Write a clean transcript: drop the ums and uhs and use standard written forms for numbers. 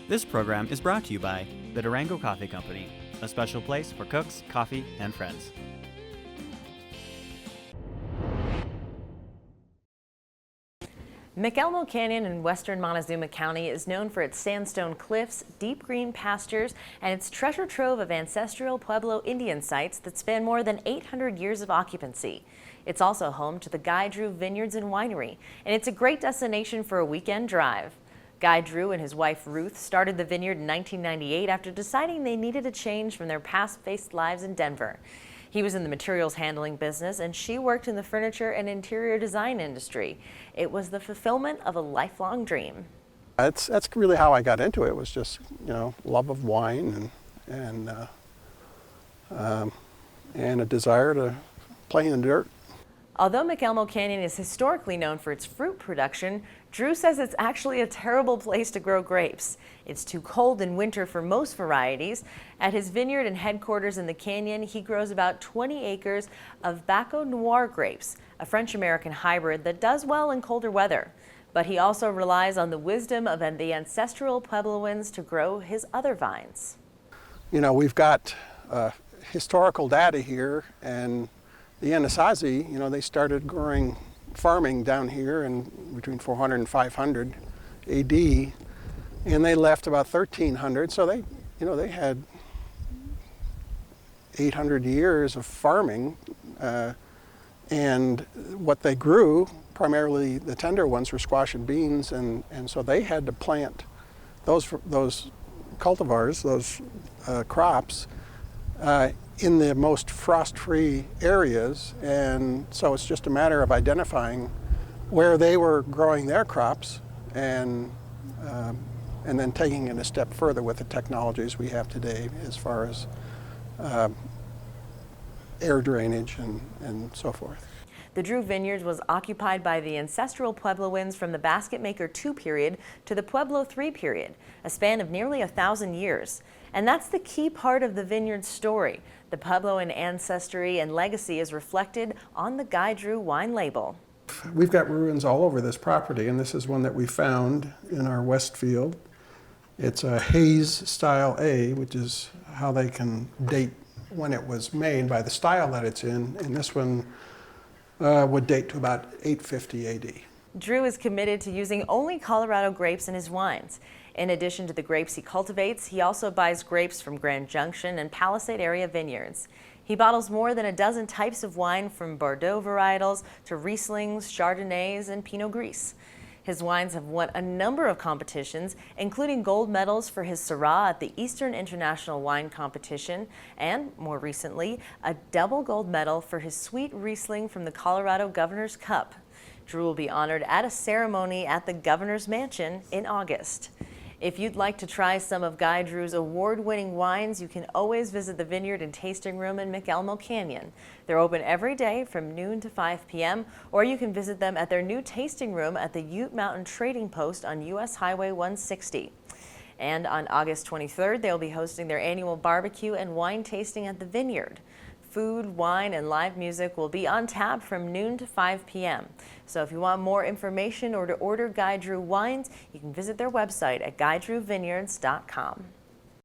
This program is brought to you by the Durango Coffee Company, a special place for cooks, coffee, and friends. McElmo Canyon in western Montezuma County is known for its sandstone cliffs, deep green pastures, and its treasure trove of ancestral Pueblo Indian sites that span more than 800 years of occupancy. It's also home to the Guy Drew Vineyards and Winery, and it's a great destination for a weekend drive. Guy Drew and his wife Ruth started the vineyard in 1998 after deciding they needed a change from their past-paced lives in Denver. He was in the materials handling business and she worked in the furniture and interior design industry. It was the fulfillment of a lifelong dream. That's really how I got into it. It was just, love of wine and a desire to play in the dirt. Although McElmo Canyon is historically known for its fruit production, Drew says it's actually a terrible place to grow grapes. It's too cold in winter for most varieties. At his vineyard and headquarters in the canyon, he grows about 20 acres of Baco Noir grapes, a French-American hybrid that does well in colder weather. But he also relies on the wisdom of the Ancestral Puebloans to grow his other vines. We've got historical data here, and the Anasazi, they started farming down here in between 400 and 500 AD, and they left about 1300. So they had 800 years of farming, and what they grew, primarily the tender ones, were squash and beans, and so they had to plant those cultivars, those crops, in the most frost-free areas, and so it's just a matter of identifying where they were growing their crops and then taking it a step further with the technologies we have today as far as air drainage and so forth. The Drew Vineyards was occupied by the Ancestral Puebloans from the Basket Maker II period to the Pueblo III period, a span of nearly 1,000 years. And that's the key part of the vineyard's story. The Puebloan ancestry and legacy is reflected on the Guy Drew wine label. We've got ruins all over this property, and this is one that we found in our west field. It's a Hayes style A, which is how they can date when it was made by the style that it's in, and this one would date to about 850 AD. Drew is committed to using only Colorado grapes in his wines. In addition to the grapes he cultivates, he also buys grapes from Grand Junction and Palisade area vineyards. He bottles more than a dozen types of wine, from Bordeaux varietals to Rieslings, Chardonnays, and Pinot Gris. His wines have won a number of competitions, including gold medals for his Syrah at the Eastern International Wine Competition, and, more recently, a double gold medal for his sweet Riesling from the Colorado Governor's Cup. Drew will be honored at a ceremony at the Governor's Mansion in August. If you'd like to try some of Guy Drew's award-winning wines, you can always visit the vineyard and tasting room in McElmo Canyon. They're open every day from noon to 5 p.m., or you can visit them at their new tasting room at the Ute Mountain Trading Post on U.S. Highway 160. And on August 23rd, they'll be hosting their annual barbecue and wine tasting at the vineyard. Food, wine, and live music will be on tap from noon to 5 p.m. So if you want more information or to order Guy Drew wines, you can visit their website at guydrewvineyards.com.